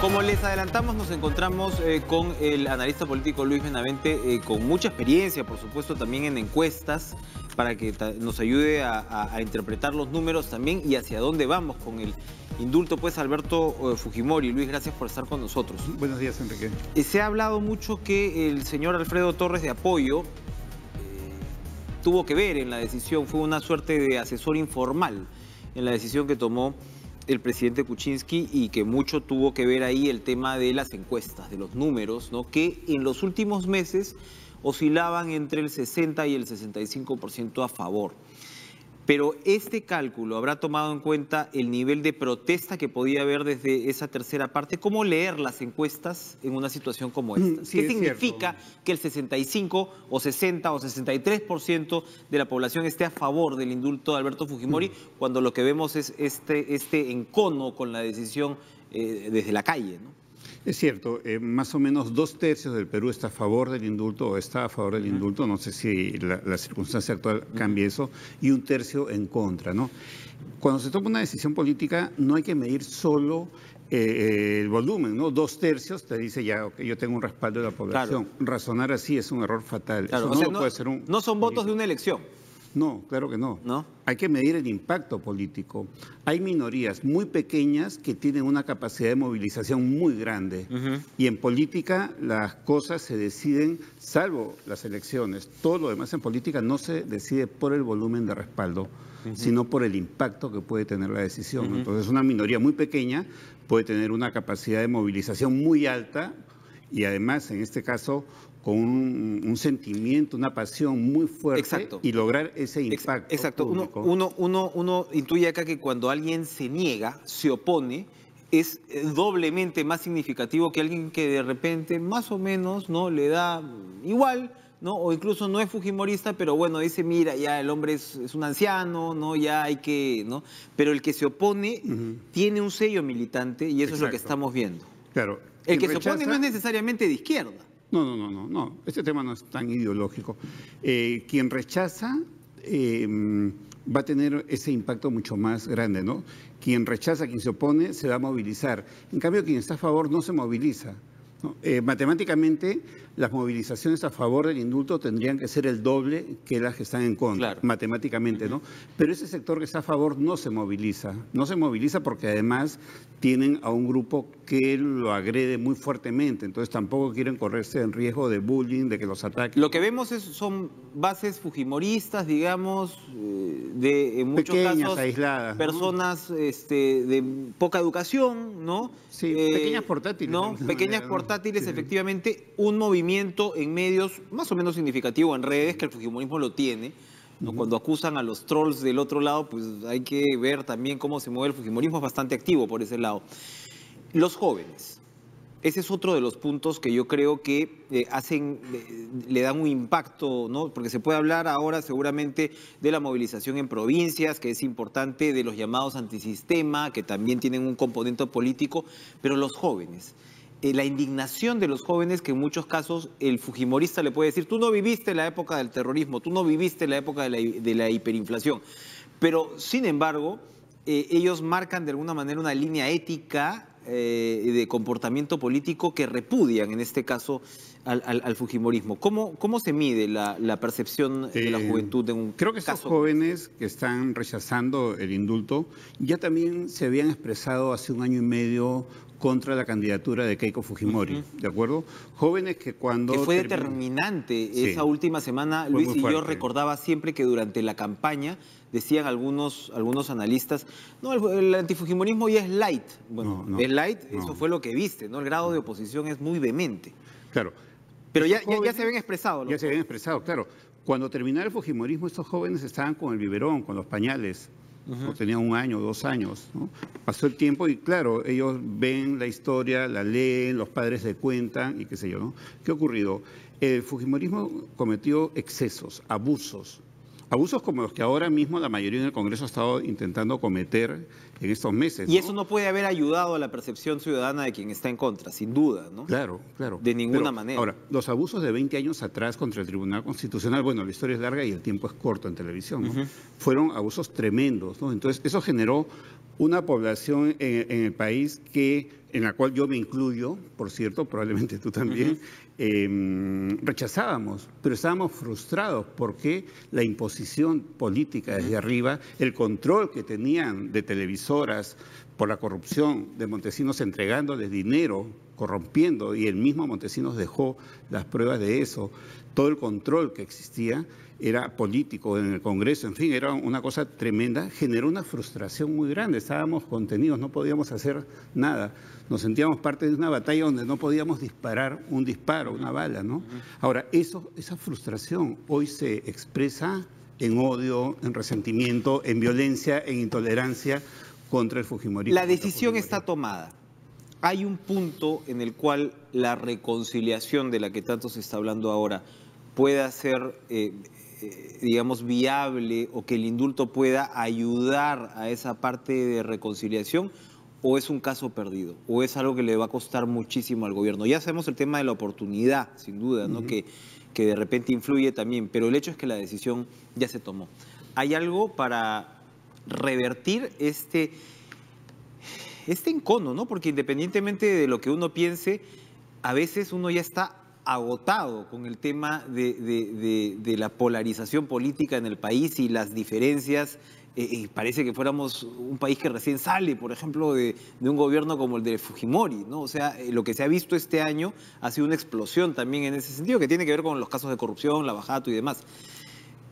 Como les adelantamos, nos encontramos con el analista político Luis Benavente, con mucha experiencia, por supuesto, también en encuestas, para que nos ayude a interpretar los números también y hacia dónde vamos con el indulto, pues, Alberto Fujimori. Luis, gracias por estar con nosotros. Buenos días, Enrique. Se ha hablado mucho que el señor Alfredo Torres de Apoyo tuvo que ver en la decisión, fue una suerte de asesor informal en la decisión que tomó el presidente Kuczynski, y que mucho tuvo que ver ahí el tema de las encuestas, de los números, ¿no? Que en los últimos meses oscilaban entre el 60 y el 65% a favor. Pero este cálculo habrá tomado en cuenta el nivel de protesta que podía haber desde esa tercera parte. ¿Cómo leer las encuestas en una situación como esta? Sí, ¿Qué significa que el 65 o 60 o 63% de la población esté a favor del indulto de Alberto Fujimori, cuando lo que vemos es este encono con la decisión desde la calle, ¿no? Es cierto, más o menos 2/3 del Perú está a favor del indulto o está a favor del indulto, no sé si la circunstancia actual cambia eso, y 1/3 en contra, ¿no? Cuando se toma una decisión política no hay que medir solo el volumen, ¿no? 2/3 te dice ya, okay, yo tengo un respaldo de la población. Claro. Razonar así es un error fatal. Claro, eso o sea, puede ser un... No son votos de una elección. No, claro que no. ¿No? Hay que medir el impacto político. Hay minorías muy pequeñas que tienen una capacidad de movilización muy grande. Y en política las cosas se deciden, salvo las elecciones. Todo lo demás en política no se decide por el volumen de respaldo, sino por el impacto que puede tener la decisión. Entonces, una minoría muy pequeña puede tener una capacidad de movilización muy alta y además, en este caso, con un sentimiento, una pasión muy fuerte. Exacto. Y lograr ese impacto. Exacto. Uno intuye acá que cuando alguien se niega, se opone, es doblemente más significativo que alguien que de repente más o menos, ¿no?, le da igual, ¿no? O incluso no es fujimorista, pero bueno, dice, mira, ya el hombre es un anciano, ¿no? Ya hay que, ¿no? Pero el que se opone tiene un sello militante y eso es lo que estamos viendo. Claro. El que se opone no es necesariamente de izquierda. No. Este tema no es tan ideológico. Quien rechaza va a tener ese impacto mucho más grande, ¿no? Quien rechaza, quien se opone, se va a movilizar. En cambio, quien está a favor no se moviliza, ¿no? Matemáticamente, las movilizaciones a favor del indulto tendrían que ser el doble que las que están en contra, claro, matemáticamente, ¿no? Pero ese sector que está a favor no se moviliza. No se moviliza porque además tienen a un grupo que lo agrede muy fuertemente. Entonces tampoco quieren correrse en riesgo de bullying, de que los ataquen. Lo que vemos son bases fujimoristas, digamos, de en muchos pequeñas, casos aisladas, personas, ¿no?, de poca educación, ¿no? Sí, pequeñas portátiles. ¿no? Pequeñas portátiles, sí. Efectivamente, un movimiento en medios más o menos significativo en redes, que el fujimorismo lo tiene, ¿no? Cuando acusan a los trolls del otro lado, pues hay que ver también cómo se mueve el fujimorismo, es bastante activo por ese lado. Los jóvenes, ese es otro de los puntos que yo creo que le dan un impacto, ¿no? Porque se puede hablar ahora seguramente de la movilización en provincias, que es importante, de los llamados antisistema, que también tienen un componente político, pero los jóvenes, la indignación de los jóvenes, que en muchos casos el fujimorista le puede decir, tú no viviste la época del terrorismo, tú no viviste la época de la hiperinflación, pero sin embargo ellos marcan de alguna manera una línea ética de comportamiento político que repudian en este caso al fujimorismo. ¿Cómo se mide la percepción de la juventud en un caso? Creo que estos jóvenes que están rechazando el indulto ya también se habían expresado hace 1 año y medio contra la candidatura de Keiko Fujimori, ¿de acuerdo? Jóvenes que cuando... Que fue determinante esa última semana, Luis, y yo recordaba siempre que durante la campaña decían algunos analistas, no, el antifujimorismo ya es light. Bueno, es light, eso fue lo que viste, ¿no? El grado de oposición es muy vehemente. Claro. Pero ya se habían expresado. Ya se habían expresado, claro. Cuando terminara el fujimorismo, estos jóvenes estaban con el biberón, con los pañales. ¿No? Tenían 1 año, 2 años, ¿no? Pasó el tiempo y claro, ellos ven la historia, la leen, los padres le cuentan y qué sé yo, ¿no? ¿Qué ha ocurrido? El fujimorismo cometió excesos, abusos como los que ahora mismo la mayoría en el Congreso ha estado intentando cometer en estos meses, ¿no? Y eso no puede haber ayudado a la percepción ciudadana de quien está en contra, sin duda, ¿no? Claro. De ninguna manera. Ahora, los abusos de 20 años atrás contra el Tribunal Constitucional, bueno, la historia es larga y el tiempo es corto en televisión, ¿no? Fueron abusos tremendos, ¿no? Entonces, eso generó una población en el país que en la cual yo me incluyo, por cierto, probablemente tú también, rechazábamos, pero estábamos frustrados porque la imposición política desde arriba, el control que tenían de televisoras por la corrupción de Montesinos entregándoles dinero, corrompiendo, y el mismo Montesinos dejó las pruebas de eso, todo el control que existía era político en el Congreso, en fin, era una cosa tremenda, generó una frustración muy grande, estábamos contenidos, no podíamos hacer nada, nos sentíamos parte de una batalla donde no podíamos disparar un disparo, una bala, ¿no? Ahora, esa frustración hoy se expresa en odio, en resentimiento, en violencia, en intolerancia contra el fujimorismo. La decisión está tomada. Hay un punto en el cual la reconciliación de la que tanto se está hablando ahora pueda ser, digamos, viable, o que el indulto pueda ayudar a esa parte de reconciliación, o es un caso perdido, o es algo que le va a costar muchísimo al gobierno. Ya sabemos el tema de la oportunidad, sin duda, ¿no? Que de repente influye también, pero el hecho es que la decisión ya se tomó. ¿Hay algo para revertir este encono, ¿no? Porque independientemente de lo que uno piense, a veces uno ya está agotado con el tema de la polarización política en el país y las diferencias. Parece que fuéramos un país que recién sale, por ejemplo, de un gobierno como el de Fujimori, ¿no? O sea, lo que se ha visto este año ha sido una explosión también en ese sentido, que tiene que ver con los casos de corrupción, lavajato y demás.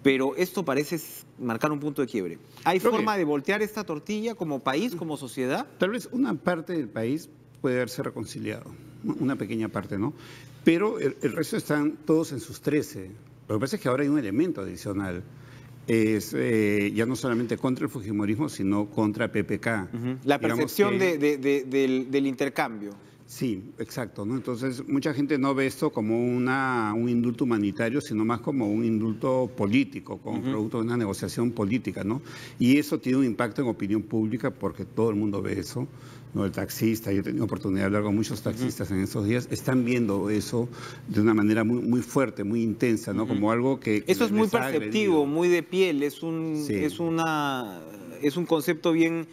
Pero esto parece marcar un punto de quiebre. ¿Hay forma de voltear esta tortilla como país, como sociedad? Tal vez una parte del país puede haberse reconciliado, una pequeña parte, ¿no? Pero el resto están todos en sus 13. Lo que pasa es que ahora hay un elemento adicional. Es ya no solamente contra el fujimorismo, sino contra PPK. La percepción del intercambio. Sí, exacto, ¿no? Entonces, mucha gente no ve esto como un indulto humanitario, sino más como un indulto político, como producto de una negociación política, ¿no? Y eso tiene un impacto en opinión pública porque todo el mundo ve eso, ¿no? El taxista, yo he tenido oportunidad de hablar con muchos taxistas en estos días, están viendo eso de una manera muy, muy fuerte, muy intensa, ¿no? Como algo que eso es muy perceptivo, agredido. Muy de piel, es un concepto bien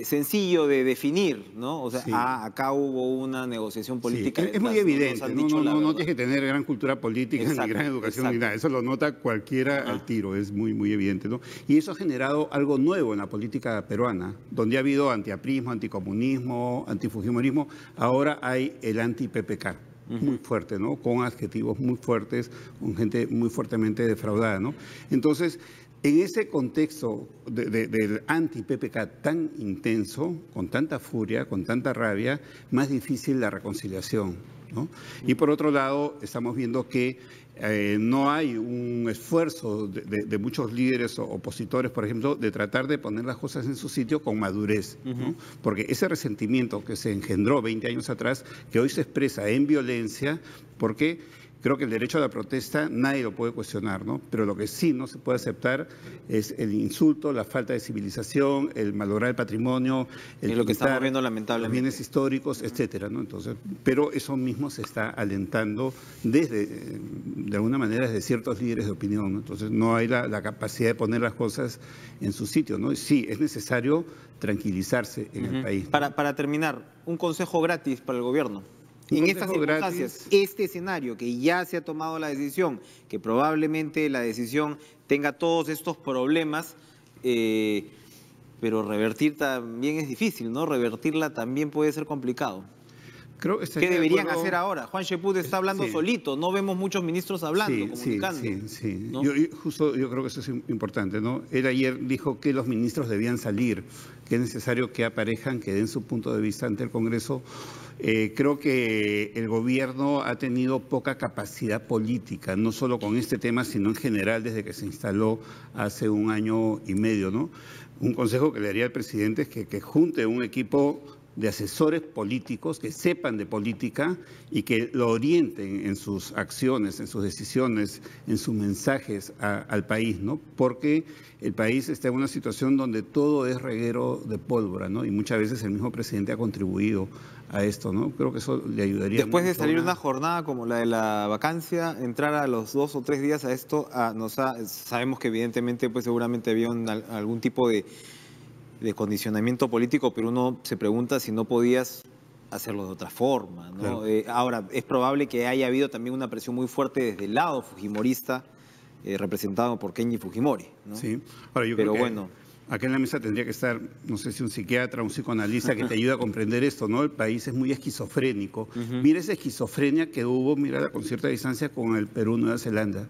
sencillo de definir, ¿no? O sea, Sí. acá hubo una negociación política. Sí, es muy evidente, no tienes que tener gran cultura política, exacto, ni gran educación, exacto. ni nada. Eso lo nota cualquiera al tiro, es muy, muy evidente, ¿no? Y eso ha generado algo nuevo en la política peruana, donde ha habido antiaprismo, anticomunismo, antifujimorismo. Ahora hay el anti-PPK. Muy fuerte, ¿no? Con adjetivos muy fuertes, con gente muy fuertemente defraudada, ¿no? Entonces, en ese contexto del anti-PPK tan intenso, con tanta furia, con tanta rabia, más difícil la reconciliación, ¿no? Y por otro lado, estamos viendo que no hay un esfuerzo de muchos líderes o opositores, por ejemplo, de tratar de poner las cosas en su sitio con madurez, ¿no? Porque ese resentimiento que se engendró 20 años atrás, que hoy se expresa en violencia, porque creo que el derecho a la protesta nadie lo puede cuestionar, ¿no? Pero lo que sí no se puede aceptar es el insulto, la falta de civilización, el malograr el patrimonio, es lo que estamos viendo lamentablemente, los bienes históricos, etcétera, ¿no? Entonces, pero eso mismo se está alentando de alguna manera, desde ciertos líderes de opinión, ¿no? Entonces, no hay la capacidad de poner las cosas en su sitio, ¿no? Y sí, es necesario tranquilizarse en el país, ¿no? Para terminar, un consejo gratis para el gobierno. En estas circunstancias, este escenario que ya se ha tomado la decisión, que probablemente la decisión tenga todos estos problemas, pero revertir también es difícil, ¿no? Revertirla también puede ser complicado. ¿Qué deberían hacer ahora? Juan Cheput está hablando solito, no vemos muchos ministros hablando, comunicando. Sí. ¿No? Yo creo que eso es importante, ¿no? Él ayer dijo que los ministros debían salir, que es necesario que aparejan, que den su punto de vista ante el Congreso. Creo que el gobierno ha tenido poca capacidad política, no solo con este tema, sino en general desde que se instaló hace 1 año y medio, ¿no? Un consejo que le daría al presidente es que junte un equipo de asesores políticos que sepan de política y que lo orienten en sus acciones, en sus decisiones, en sus mensajes al país, ¿no? Porque el país está en una situación donde todo es reguero de pólvora, ¿no? Y muchas veces el mismo presidente ha contribuido a esto, ¿no? Creo que eso le ayudaría. Después de salir una jornada como la de la vacancia, entrar a los 2 o 3 días a esto, sabemos que evidentemente pues seguramente había algún tipo de condicionamiento político, pero uno se pregunta si no podías hacerlo de otra forma, ¿no? Claro. Ahora, es probable que haya habido también una presión muy fuerte desde el lado fujimorista, representado por Kenji Fujimori, ¿no? Sí. Ahora, yo Pero creo que bueno, acá en la mesa tendría que estar, no sé si un psiquiatra, un psicoanalista que te ayude a comprender esto, ¿no? El país es muy esquizofrénico. Mira esa esquizofrenia que hubo, mira, con cierta distancia con el Perú, Nueva Zelanda.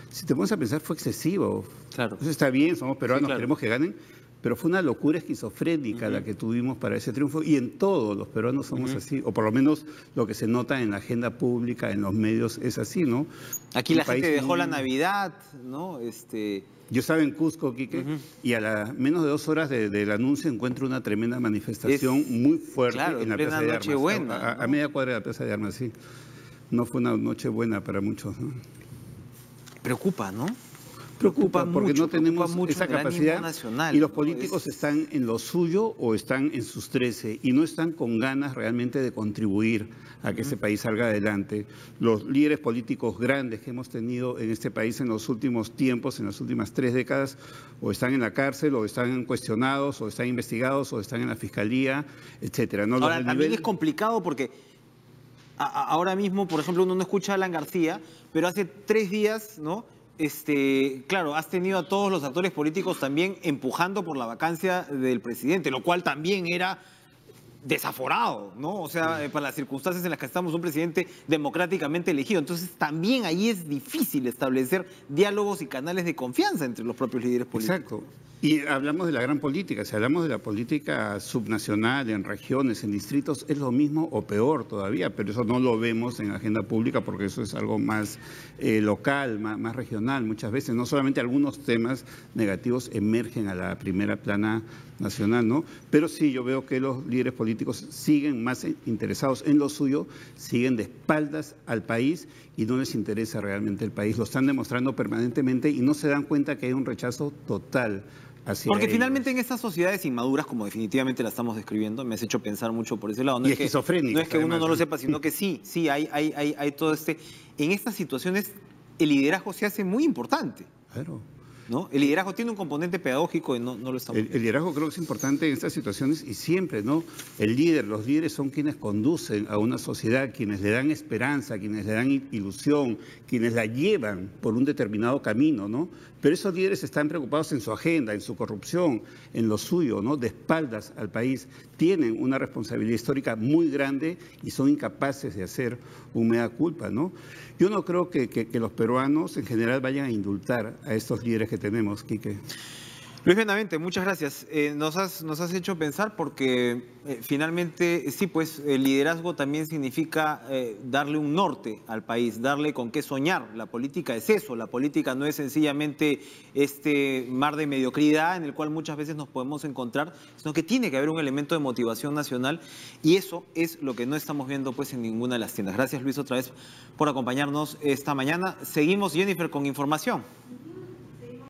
Si te pones a pensar, fue excesivo. claro. Eso está bien, somos peruanos, Sí, claro. queremos que ganen, pero fue una locura esquizofrénica la que tuvimos para ese triunfo, y en todos los peruanos somos así, o por lo menos lo que se nota en la agenda pública, en los medios, es así, ¿no? Aquí Un la gente país dejó la muy- Navidad, ¿no? Yo estaba en Cusco, Quique, y a menos de 2 horas del anuncio encuentro una tremenda manifestación Es- muy fuerte claro, en la en plena Plaza de Armas. Nochebuena, A ¿no? media cuadra de la Plaza de Armas, sí. No fue una noche buena para muchos, ¿no? Preocupa, ¿no? Preocupa porque mucho, no tenemos preocupa mucho esa en el ánimo capacidad, nacional, y los ¿no? políticos están en lo suyo o están en sus 13 y no están con ganas realmente de contribuir a que ese país salga adelante. Los líderes políticos grandes que hemos tenido en este país en los últimos tiempos, en las últimas 3 décadas, o están en la cárcel, o están cuestionados, o están investigados, o están en la fiscalía, etcétera. ¿No? Los Ahora, del también nivel- es complicado porque ahora mismo, por ejemplo, uno no escucha a Alan García, pero hace 3 días, ¿no? Claro, has tenido a todos los actores políticos también empujando por la vacancia del presidente, lo cual también era desaforado, ¿no? O sea, para las circunstancias en las que estamos, un presidente democráticamente elegido. Entonces, también ahí es difícil establecer diálogos y canales de confianza entre los propios líderes políticos. Exacto. Y hablamos de la gran política, si hablamos de la política subnacional, en regiones, en distritos, es lo mismo o peor todavía, pero eso no lo vemos en la agenda pública porque eso es algo más local, más regional. Muchas veces, no solamente algunos temas negativos emergen a la primera plana nacional, ¿no? Pero sí, yo veo que los líderes políticos siguen más interesados en lo suyo, siguen de espaldas al país y no les interesa realmente el país. Lo están demostrando permanentemente y no se dan cuenta que hay un rechazo total hacia Porque ellos. finalmente en estas sociedades inmaduras, como definitivamente la estamos describiendo, me has hecho pensar mucho por ese lado. No Y es que, esquizofrénicas, no es que uno además, no lo ¿no? sepa, sino que sí, hay todo este... En estas situaciones el liderazgo se hace muy importante, Claro. ¿no? El liderazgo tiene un componente pedagógico y no lo estamos... El liderazgo creo que es importante en estas situaciones y siempre, ¿no? Los líderes son quienes conducen a una sociedad, quienes le dan esperanza, quienes le dan ilusión, quienes la llevan por un determinado camino, ¿no? Pero esos líderes están preocupados en su agenda, en su corrupción, en lo suyo, ¿no? De espaldas al país. Tienen una responsabilidad histórica muy grande y son incapaces de hacer un mea culpa, ¿no? Yo no creo que los peruanos en general vayan a indultar a estos líderes que tenemos, Quique. Luis Benavente, muchas gracias. Nos has hecho pensar porque finalmente, sí, pues el liderazgo también significa darle un norte al país, darle con qué soñar. La política es eso, la política no es sencillamente este mar de mediocridad en el cual muchas veces nos podemos encontrar, sino que tiene que haber un elemento de motivación nacional y eso es lo que no estamos viendo pues en ninguna de las tiendas. Gracias, Luis, otra vez por acompañarnos esta mañana. Seguimos, Jennifer, con información.